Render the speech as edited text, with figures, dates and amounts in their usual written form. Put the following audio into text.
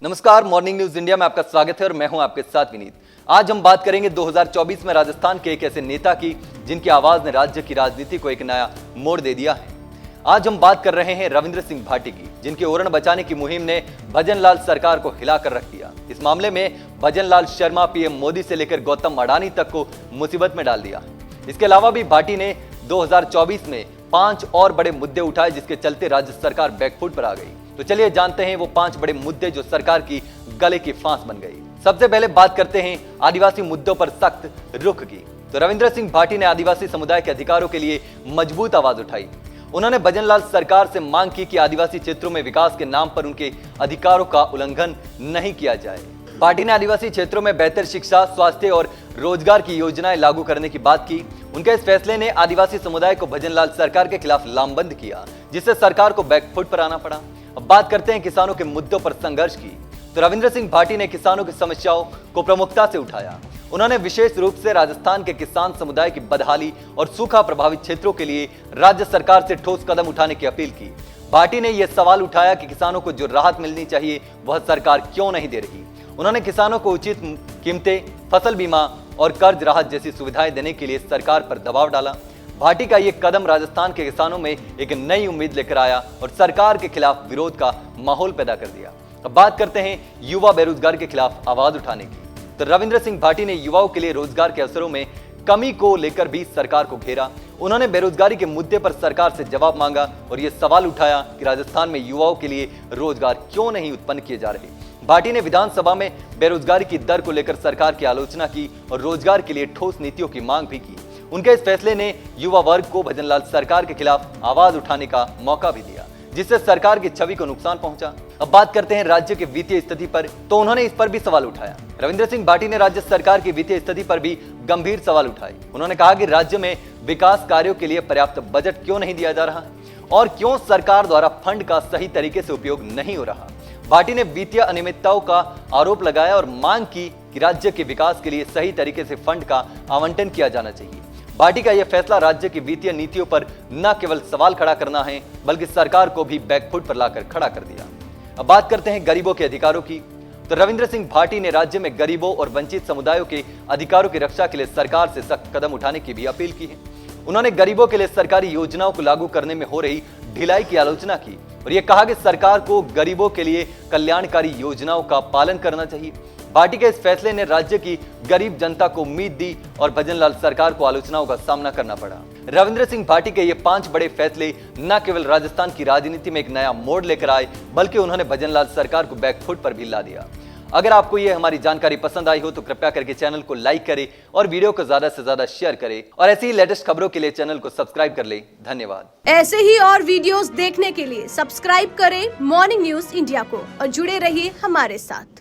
नमस्कार, morning news India में आपका स्वागत है और मैं हूं आपके साथ विनीत। आज हम बात करेंगे 2024 में राजस्थान के एक ऐसे नेता की जिनकी आवाज ने राज्य की राजनीति को एक नया मोड़ दे दिया है। आज हम बात कर रहे हैं रविंद्र सिंह भाटी की, जिनके ओरण बचाने की मुहिम ने भजन लाल सरकार को हिलाकर रख दिया। इस मामले में भजन लाल शर्मा पीएम मोदी से लेकर गौतम अडानी तक को मुसीबत में डाल दिया। इसके अलावा भी भाटी ने 2024 में 5 और बड़े मुद्दे उठाए, जिसके चलते राज्य सरकार बैकफुट पर आ गई। तो चलिए जानते हैं वो 5 बड़े मुद्दे जो सरकार की गले की फांस बन गई। सबसे पहले बात करते हैं आदिवासी मुद्दों पर सख्त रुख की। तो रविंद्र सिंह भाटी ने आदिवासी समुदाय के अधिकारों के लिए मजबूत आवाज उठाई। उन्होंने भजन लाल सरकार से मांग की कि आदिवासी क्षेत्रों में विकास के नाम पर उनके अधिकारों का उल्लंघन नहीं किया जाए। पार्टी ने आदिवासी क्षेत्रों में बेहतर शिक्षा, स्वास्थ्य और रोजगार की योजनाएं लागू करने की बात की। उनके इस फैसले ने आदिवासी समुदाय को भजन लाल सरकार के खिलाफ लामबंद किया, जिससे सरकार को बैकफुट पर आना पड़ा। अब बात करते हैं किसानों के मुद्दों पर संघर्ष की। तो रविंद्र सिंह भाटी ने किसानों की समस्याओं को प्रमुखता से उठाया। उन्होंने विशेष रूप से राजस्थान के किसान समुदाय की बदहाली और सूखा प्रभावित क्षेत्रों के लिए राज्य सरकार से ठोस कदम उठाने की अपील की। भाटी ने यह सवाल उठाया कि किसानों को जो राहत मिलनी चाहिए वह सरकार क्यों नहीं दे रही। उन्होंने किसानों को उचित कीमतें, फसल बीमा और कर्ज राहत जैसी सुविधाएं देने के लिए सरकार पर दबाव डाला। भाटी का यह कदम राजस्थान के किसानों में एक नई उम्मीद लेकर आया और सरकार के खिलाफ विरोध का माहौल पैदा कर दिया। अब बात करते हैं युवा बेरोजगार के खिलाफ आवाज उठाने की। तो रविंद्र सिंह भाटी ने युवाओं के लिए रोजगार के अवसरों में कमी को लेकर भी सरकार को घेरा। उन्होंने बेरोजगारी के मुद्दे पर सरकार से जवाब मांगा और यह सवाल उठाया कि राजस्थान में युवाओं के लिए रोजगार क्यों नहीं उत्पन्न किए जा रहे। भाटी ने विधानसभा में बेरोजगारी की दर को लेकर सरकार की आलोचना की और रोजगार के लिए ठोस नीतियों की मांग भी की। उनके इस फैसले ने युवा वर्ग को भजन लाल सरकार के खिलाफ आवाज उठाने का मौका भी दिया, जिससे सरकार की छवि को नुकसान पहुंचा। अब बात करते हैं राज्य की वित्तीय स्थिति पर। तो उन्होंने इस पर भी सवाल उठाया। रविंद्र सिंह भाटी ने राज्य सरकार की वित्तीय स्थिति पर भी गंभीर सवाल उठाए। उन्होंने कहा कि राज्य में विकास कार्यों के लिए पर्याप्त बजट क्यों नहीं दिया जा रहा और क्यों सरकार द्वारा फंड का सही तरीके से उपयोग नहीं हो रहा। भाटी ने वित्तीय अनियमितताओं का आरोप लगाया और मांग की कि राज्य के विकास के लिए सही तरीके से फंड का आवंटन किया जाना चाहिए। भाटी का यह फैसला राज्य की वित्तीय नीतियों पर न केवल सवाल खड़ा करना है, बल्कि सरकार को भी बैकफुट पर लाकर खड़ा कर दिया। अब बात करते हैं गरीबों के अधिकारों की। तो रविंद्र सिंह भाटी ने राज्य में गरीबों और वंचित समुदायों के अधिकारों की रक्षा के लिए सरकार से सख्त कदम उठाने की भी अपील की है। उन्होंने गरीबों के लिए सरकारी योजनाओं को लागू करने में हो रही ढिलाई की आलोचना की और यह कहा कि सरकार को गरीबों के लिए कल्याणकारी योजनाओं का पालन करना चाहिए। भाटी के इस फैसले ने राज्य की गरीब जनता को उम्मीद दी और भजन लाल सरकार को आलोचनाओं का सामना करना पड़ा। रविंद्र सिंह भाटी के ये 5 बड़े फैसले न केवल राजस्थान की राजनीति में एक नया मोड़ लेकर आए, बल्कि उन्होंने भजन लाल सरकार को बैकफुट पर भी ला दिया। अगर आपको ये हमारी जानकारी पसंद आई हो तो कृपया करके चैनल को लाइक करें और वीडियो को ज्यादा से ज्यादा शेयर करें और ऐसी ही लेटेस्ट खबरों के लिए चैनल को सब्सक्राइब कर लें। धन्यवाद। ऐसे ही और वीडियोस देखने के लिए सब्सक्राइब करें मॉर्निंग न्यूज इंडिया को और जुड़े रहिए हमारे साथ।